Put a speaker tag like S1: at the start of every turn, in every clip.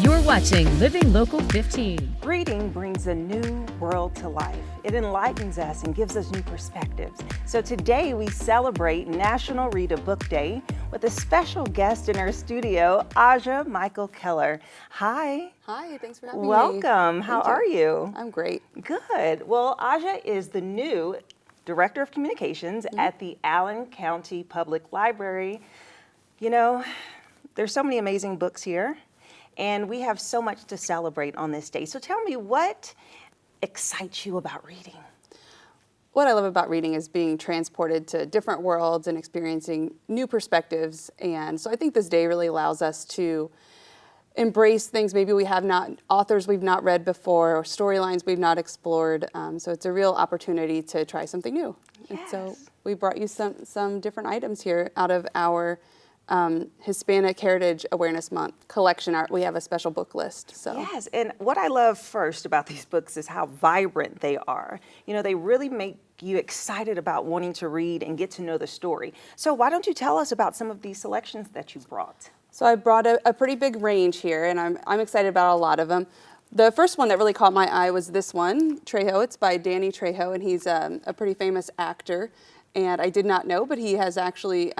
S1: You're watching Living Local 15.
S2: Reading brings a new world to life. It enlightens us and gives us new perspectives. So today we celebrate National Read a Book Day with a special guest in our studio, Aja Michael Keller. Hi.
S3: Hi, thanks for having me.
S2: Welcome. How are you?
S3: I'm great.
S2: Good. Well, Aja is the new Director of Communications at the Allen County Public Library. You know, there's so many amazing books here. And we have so much to celebrate on this day. So tell me, what excites you about reading?
S3: What I love about reading is being transported to different worlds and experiencing new perspectives. And so I think this day really allows us to embrace things maybe we have not, authors we've not read before, or storylines we've not explored. So it's a real opportunity to try something new.
S2: Yes.
S3: And so we brought you some different items here out of our Hispanic Heritage Awareness Month collection art. We have a special book list. So
S2: Yes, and what I love first about these books is how vibrant they are. You know, they really make you excited about wanting to read and get to know the story. So why don't you tell us about some of these selections that you brought?
S3: So I brought a pretty big range here, and I'm excited about a lot of them. The first one that really caught my eye was this one, Trejo. It's by Danny Trejo, and he's a pretty famous actor. And I did not know, but he has actually,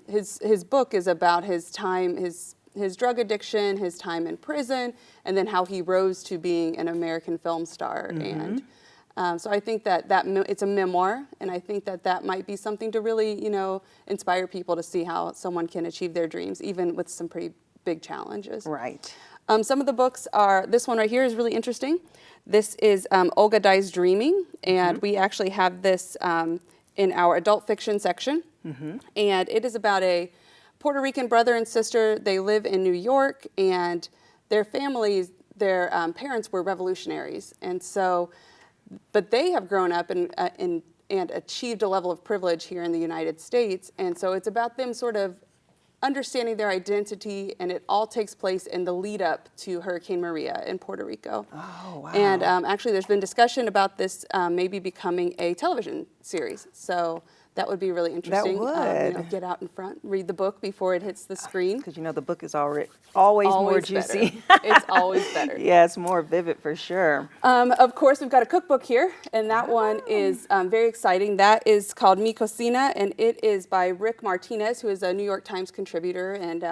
S3: his book is about his time, his drug addiction, his time in prison, and then how he rose to being an American film star. And so I think that it's a memoir, and I think that might be something to really, inspire people to see how someone can achieve their dreams, even with some pretty big challenges.
S2: Right.
S3: Some of the books are, this one right here is really interesting. This is Olga Dies Dreaming, and we actually have this in our adult fiction section. And it is about a Puerto Rican brother and sister. They live in New York, and their families, their parents were revolutionaries. And so, but they have grown up and achieved a level of privilege here in the United States. And so it's about them sort of understanding their identity, and it all takes place in the lead up to Hurricane Maria in Puerto Rico.
S2: Oh, wow.
S3: And actually there's been discussion about this maybe becoming a television series. So that would be really interesting.
S2: That would.
S3: Get out in front, read the book before it hits the screen.
S2: Because the book is always more juicy.
S3: It's always better.
S2: Yeah, it's more vivid for sure.
S3: Of course, we've got a cookbook here, and that one is very exciting. That is called Mi Cocina, and it is by Rick Martinez, who is a New York Times contributor and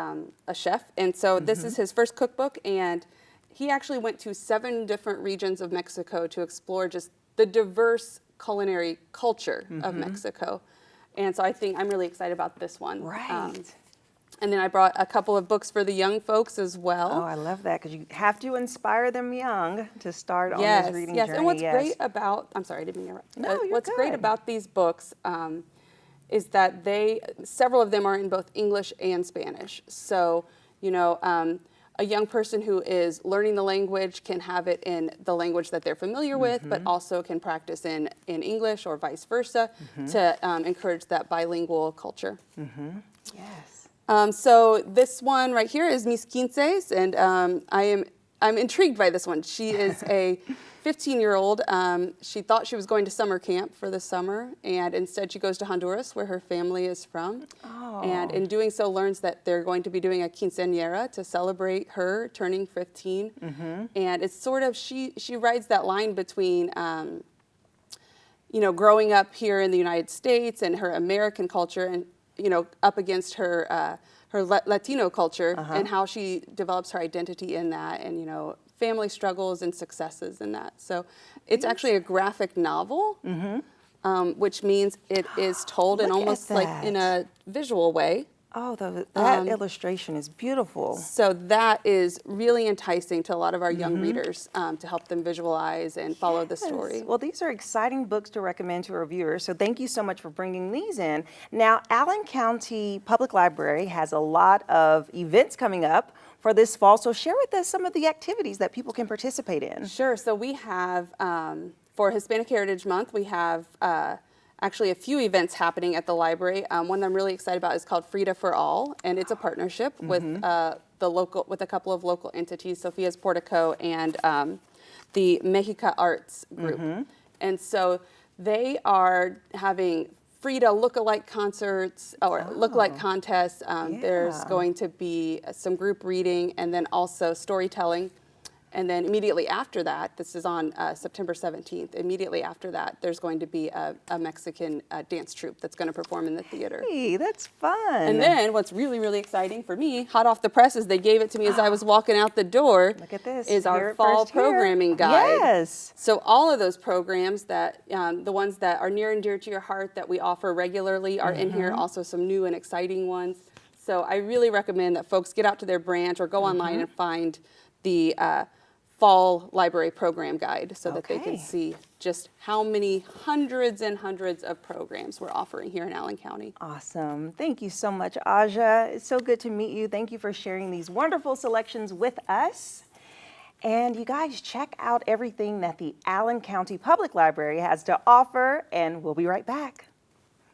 S3: a chef. And so this is his first cookbook, and he actually went to 7 different regions of Mexico to explore just the diverse culinary culture of Mexico. And so I think I'm really excited about this one.
S2: Right.
S3: And then I brought a couple of books for the young folks as well.
S2: Oh, I love that, because you have to inspire them young to start on this reading journey.
S3: And what's great about, I'm sorry, I didn't mean to interrupt.
S2: No, you're
S3: what's
S2: good.
S3: great about these books is that several of them are in both English and Spanish. So, a young person who is learning the language can have it in the language that they're familiar with, but also can practice in English or vice versa to encourage that bilingual culture.
S2: Yes.
S3: So this one right here is Miss Kinseis, and I'm intrigued by this one. She is a 15-year-old. She thought she was going to summer camp for the summer, and instead she goes to Honduras, where her family is from.
S2: Oh.
S3: And in doing so learns that they're going to be doing a quinceañera to celebrate her turning 15. And it's sort of, she rides that line between growing up here in the United States and her American culture, and up against her Latino culture, and how she develops her identity in that, and family struggles and successes in that. So it's actually a graphic novel, which means it is told in almost like in a visual way.
S2: Oh, that illustration is beautiful.
S3: So that is really enticing to a lot of our young readers to help them visualize and follow the story.
S2: Well, these are exciting books to recommend to our viewers, so thank you so much for bringing these in. Now, Allen County Public Library has a lot of events coming up for this fall, so share with us some of the activities that people can participate in.
S3: Sure. So we have, for Hispanic Heritage Month, we have actually a few events happening at the library. One that I'm really excited about is called Frida for All, and it's a partnership with with a couple of local entities, Sophia's Portico and the Mexica Arts Group. And so they are having Frida look-alike concerts or look-alike contests. There's
S2: Yeah.
S3: going to be some group reading and then also storytelling. And then immediately after that, this is on September 17th, immediately after that, there's going to be a Mexican dance troupe that's going to perform in the theater.
S2: Hey, that's fun.
S3: And then what's really, really exciting for me, hot off the presses, they gave it to me as I was walking out the door.
S2: Look at this.
S3: Is
S2: Hear
S3: our
S2: it
S3: fall
S2: first here.
S3: programming guide.
S2: Yes.
S3: So all of those programs that, the ones that are near and dear to your heart that we offer regularly are in here, also some new and exciting ones. So I really recommend that folks get out to their branch or go online and find the Fall Library Program Guide so that they can
S2: Okay.
S3: see just how many hundreds and hundreds of programs we're offering here in Allen County.
S2: Awesome. Thank you so much, Aja. It's so good to meet you. Thank you for sharing these wonderful selections with us. And you guys check out everything that the Allen County Public Library has to offer, and we'll be right back.